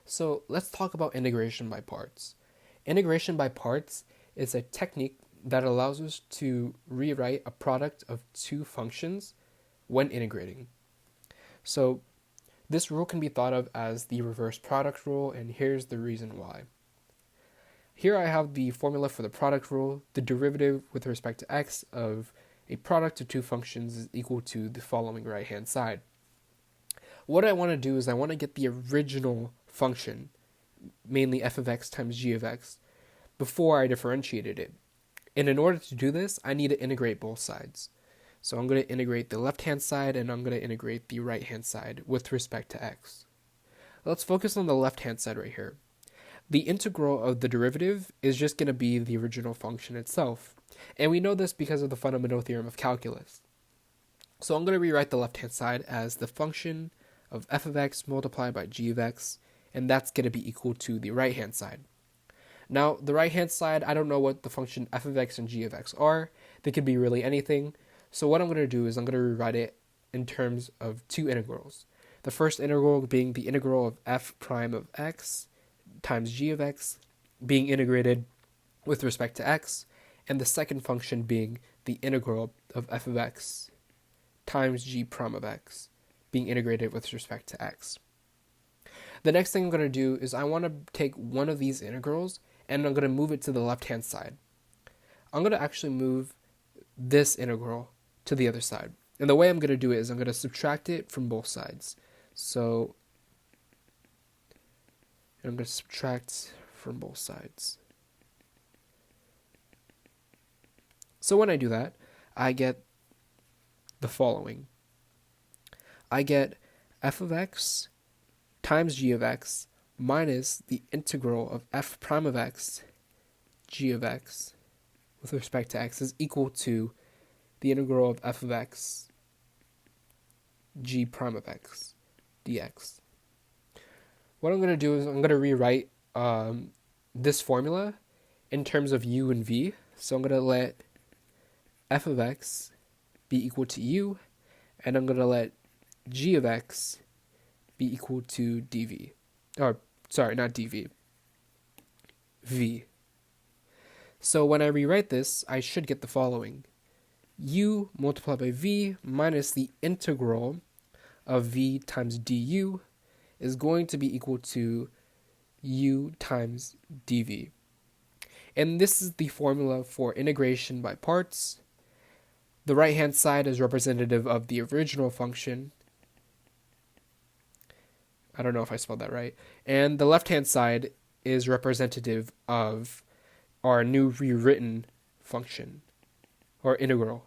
So let's talk about integration by parts. Integration by parts is a technique that allows us to rewrite a product of two functions when integrating. So this rule can be thought of as the reverse product rule, and here's the reason why. Here I have the formula for the product rule. The derivative with respect to x of a product of two functions is equal to the following right-hand side. What I want to do is I want to get the original function, mainly f of x times g of x, before I differentiated it. And in order to do this, I need to integrate both sides. So I'm going to integrate the left-hand side and I'm going to integrate the right-hand side with respect to x. Let's focus on the left-hand side right here. The integral of the derivative is just going to be the original function itself. And we know this because of the fundamental theorem of calculus. So I'm going to rewrite the left-hand side as the function of f of x multiplied by g of x, and that's going to be equal to the right-hand side. Now, the right-hand side, I don't know what the function f of x and g of x are. They could be really anything. So what I'm going to do is I'm going to rewrite it in terms of two integrals. The first integral being the integral of f prime of x times g of x being integrated with respect to x, and the second function being the integral of f of x times g prime of x being integrated with respect to x. The next thing I'm going to do is I want to take one of these integrals and I'm going to move it to the left-hand side. I'm going to actually move this integral to the other side. And the way I'm going to do it is I'm going to subtract it from both sides. So I'm going to subtract from both sides. So when I do that, I get the following. I get f of x times g of x minus the integral of f prime of x g of x with respect to x is equal to the integral of f of x g prime of x dx. What I'm going to do is I'm going to rewrite this formula in terms of u and v. So I'm going to let f of x be equal to u, and I'm going to let g of x be equal to dv. Or, sorry, not dv. V. So when I rewrite this, I should get the following. U multiplied by v minus the integral of v times du is going to be equal to u times dv. And this is the formula for integration by parts. The right-hand side is representative of the original function. I don't know if I spelled that right. And the left-hand side is representative of our new rewritten function, or integral.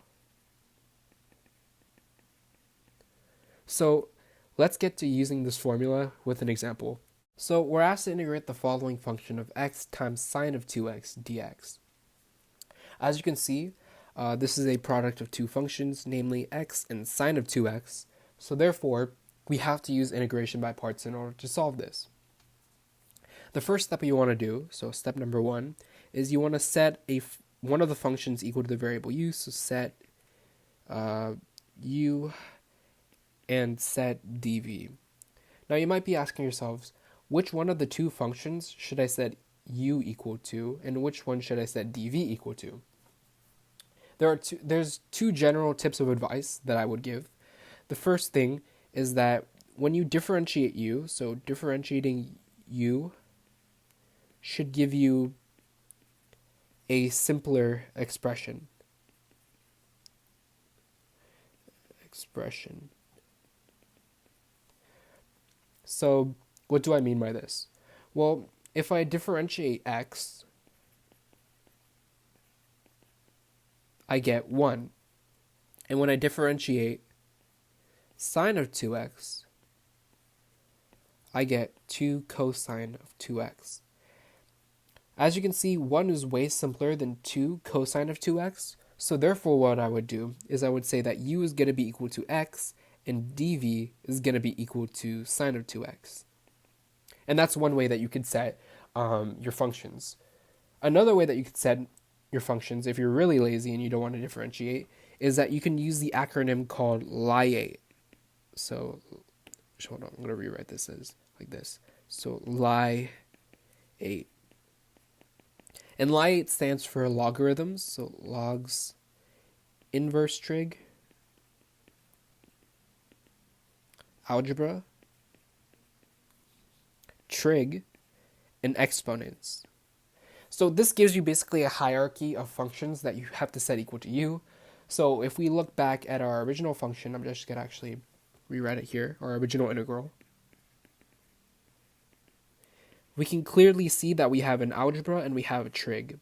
So let's get to using this formula with an example. So we're asked to integrate the following function of x times sine of 2x dx. As you can see, this is a product of two functions, namely x and sine of 2x. So therefore, we have to use integration by parts in order to solve this. The first step you want to do, so step number 1, is you want to set one of the functions equal to the variable u. So set u and set dv. Now you might be asking yourselves, which one of the two functions should I set u equal to, and which one should I set dv equal to? There's two general tips of advice that I would give. The first thing is that when you differentiate u, so differentiating u should give you a simpler expression. So what do I mean by this? Well, if I differentiate x, I get 1. And when I differentiate sine of 2x, I get 2 cosine of 2x. As you can see, 1 is way simpler than 2 cosine of 2x. So therefore what I would do is I would say that u is going to be equal to x and dv is going to be equal to sine of 2x. And that's one way that you could set your functions. Another way that you could set your functions, if you're really lazy and you don't want to differentiate, is that you can use the acronym called LIATE. So, hold on, I'm going to rewrite this as like this. So Lie8. And Lie8 stands for logarithms, so logs inverse trig, algebra, trig, and exponents. So this gives you basically a hierarchy of functions that you have to set equal to u. So if we look back at our original function, I'm just going to actually rewrite it here, our original integral. We can clearly see that we have an algebra and we have a trig.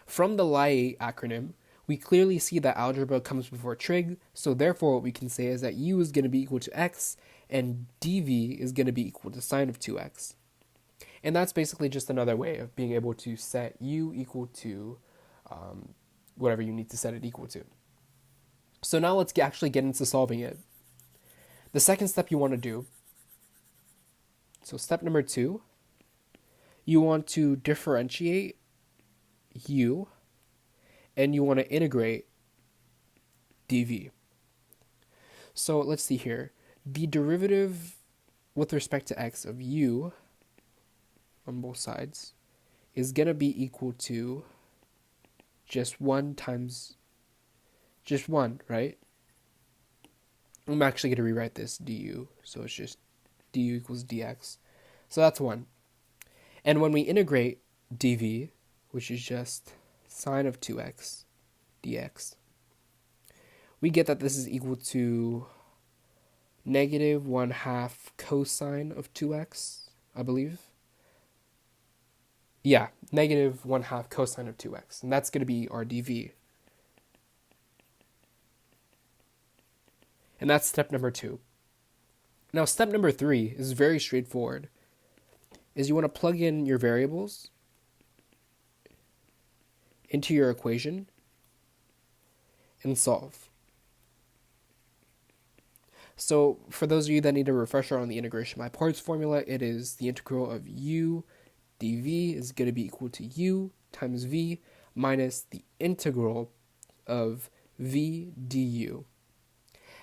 From the Lie8 acronym, we clearly see that algebra comes before trig, so therefore what we can say is that u is going to be equal to x, and dv is going to be equal to sine of 2x. And that's basically just another way of being able to set u equal to whatever you need to set it equal to. So now let's actually get into solving it. The second step you want to do, so step number 2, you want to differentiate u, and you want to integrate dv. So let's see here. The derivative with respect to x of u on both sides is going to be equal to just 1 times just 1, right? I'm actually going to rewrite this du, so it's just du equals dx. So that's 1. And when we integrate dv, which is just sine of 2x dx, we get that this is equal to negative 1/2 cosine of 2x, I believe. Yeah, negative 1/2 cosine of 2x, and that's going to be our dv. And that's step number 2. Now, step number 3 is very straightforward. Is you want to plug in your variables into your equation and solve. So for those of you that need a refresher on the integration by parts formula, it is the integral of u dv is going to be equal to u times v minus the integral of v du.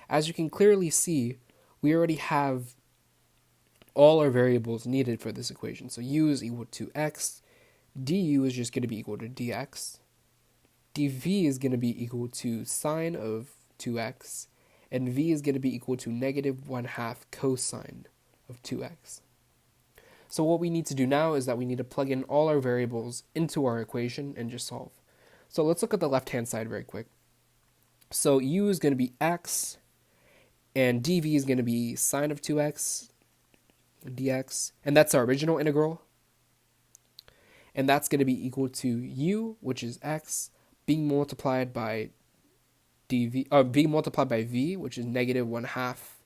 As you can clearly see, we already have all our variables needed for this equation. So u is equal to x, du is just going to be equal to dx, dv is going to be equal to sine of 2x, and v is going to be equal to negative 1/2 cosine of 2x. So what we need to do now is that we need to plug in all our variables into our equation and just solve. So let's look at the left-hand side very quick. So u is going to be x, and dv is going to be sine of 2x dx, and that's our original integral. And that's going to be equal to u, which is x, being multiplied by being multiplied by v, which is negative 1/2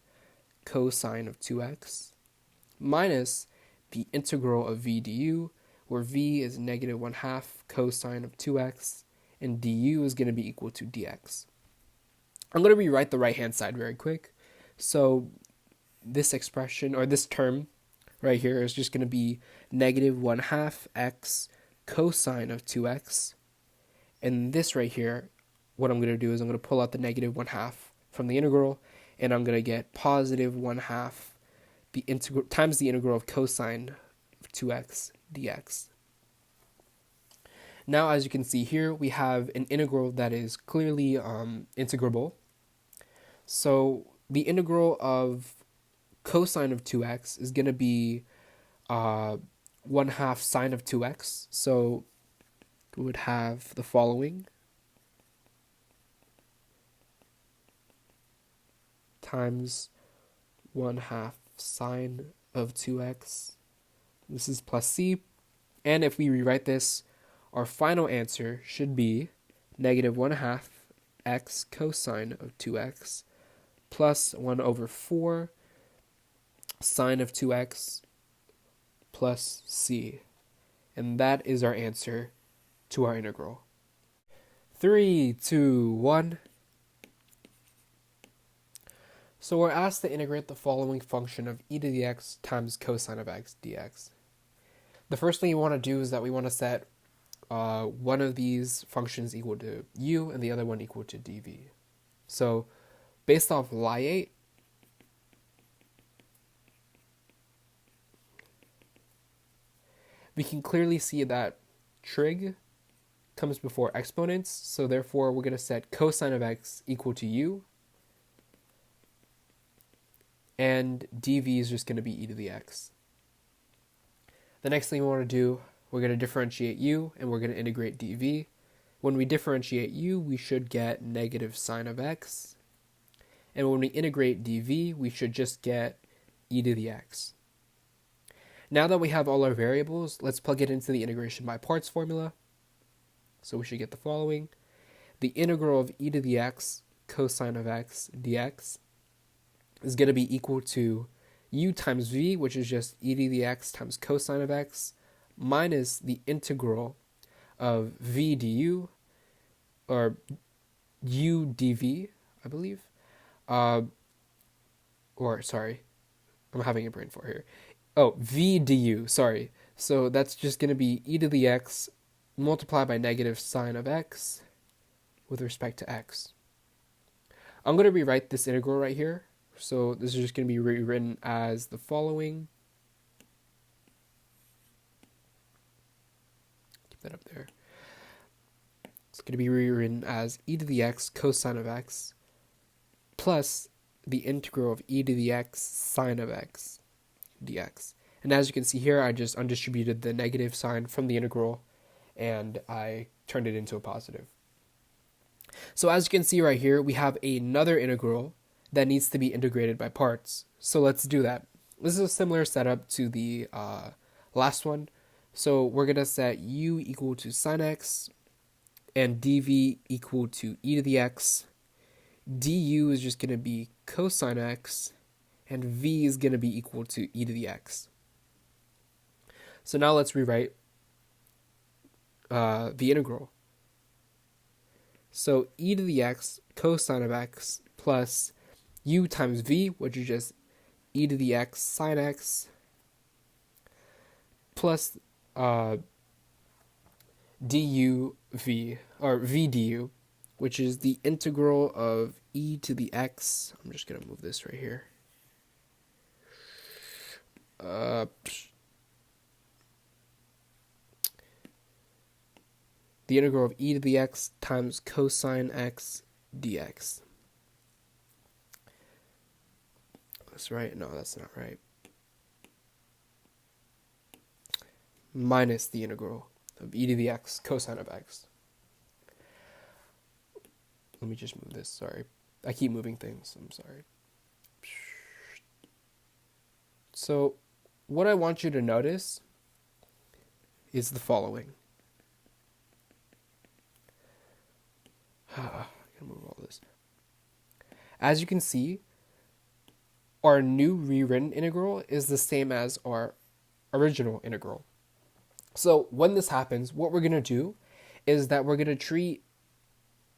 cosine of 2x, minus the integral of v du, where v is negative 1/2 cosine of 2x, and du is going to be equal to dx. I'm going to rewrite the right-hand side very quick. So this expression, or this term right here, is just going to be negative 1/2 x cosine of 2x. And this right here, what I'm going to do is I'm going to pull out the negative 1/2 from the integral, and I'm going to get positive 1/2 the integral times the integral of cosine of 2x dx. Now, as you can see here, we have an integral that is clearly integrable. So the integral of cosine of 2x is going to be 1/2 sine of 2x. So we would have the following times 1/2 sine of 2x. This is plus c. And if we rewrite this, our final answer should be negative 1/2 x cosine of 2x plus 1/4 sine of 2x plus c. And that is our answer to our integral. 3, 2, 1. So we're asked to integrate the following function of e to the x times cosine of x dx. The first thing you want to do is that we want to set one of these functions equal to u and the other one equal to dv. So based off Lie8, we can clearly see that trig comes before exponents, so therefore we're going to set cosine of x equal to u, and dv is just going to be e to the x. The next thing we want to do, we're going to differentiate u, and we're going to integrate dv. When we differentiate u, we should get negative sine of x, and when we integrate dv, we should just get e to the x. Now that we have all our variables, let's plug it into the integration by parts formula. So we should get the following. The integral of e to the x cosine of x dx is going to be equal to u times v, which is just e to the x times cosine of x, minus the integral of v du, or u dv, I believe. I'm having a brain fart here. Oh, v du, sorry. So that's just going to be e to the x multiplied by negative sine of x with respect to x. I'm going to rewrite this integral right here. So this is just going to be rewritten as the following. Keep that up there. It's going to be rewritten as e to the x cosine of x plus the integral of e to the x sine of x dx. And as you can see here, I just undistributed the negative sign from the integral and I turned it into a positive. So as you can see right here, we have another integral that needs to be integrated by parts. So let's do that. This is a similar setup to the last one. So we're going to set u equal to sine x and dv equal to e to the x. Du is just going to be cosine x, and v is going to be equal to e to the x. So now let's rewrite the integral. So e to the x cosine of x plus u times v, which is just e to the x sine x, plus du v, or v du, which is the integral of e to the x. I'm just going to move this right here. The integral of e to the x times cosine x dx. That's right? No, that's not right. Minus the integral of e to the x cosine of x. Let me just move this, sorry. I keep moving things, I'm sorry. So, what I want you to notice is the following. I'm gonna move all this. As you can see, our new rewritten integral is the same as our original integral. So when this happens, what we're going to do is that we're going to treat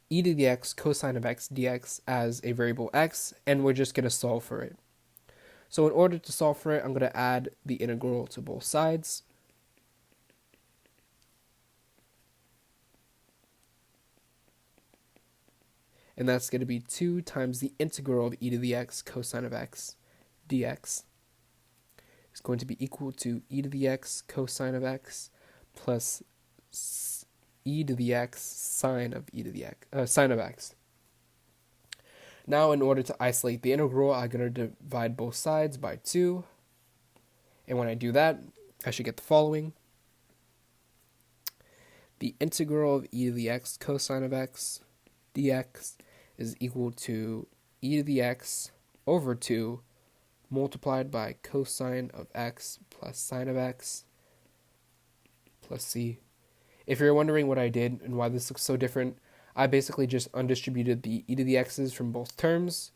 e to the x cosine of x dx as a variable x, and we're just going to solve for it. So in order to solve for it, I'm going to add the integral to both sides. And that's going to be 2 times the integral of e to the x cosine of x dx is going to be equal to e to the x cosine of x plus e to the x sine of e to the x, sine of x. Now, in order to isolate the integral, I'm going to divide both sides by 2. And when I do that, I should get the following. The integral of e to the x cosine of x dx is equal to e to the x over 2 multiplied by cosine of x plus sine of x plus c. If you're wondering what I did and why this looks so different, I basically just undistributed the e to the x's from both terms,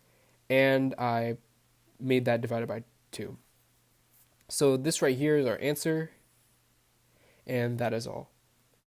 and I made that divided by 2. So this right here is our answer, and that is all.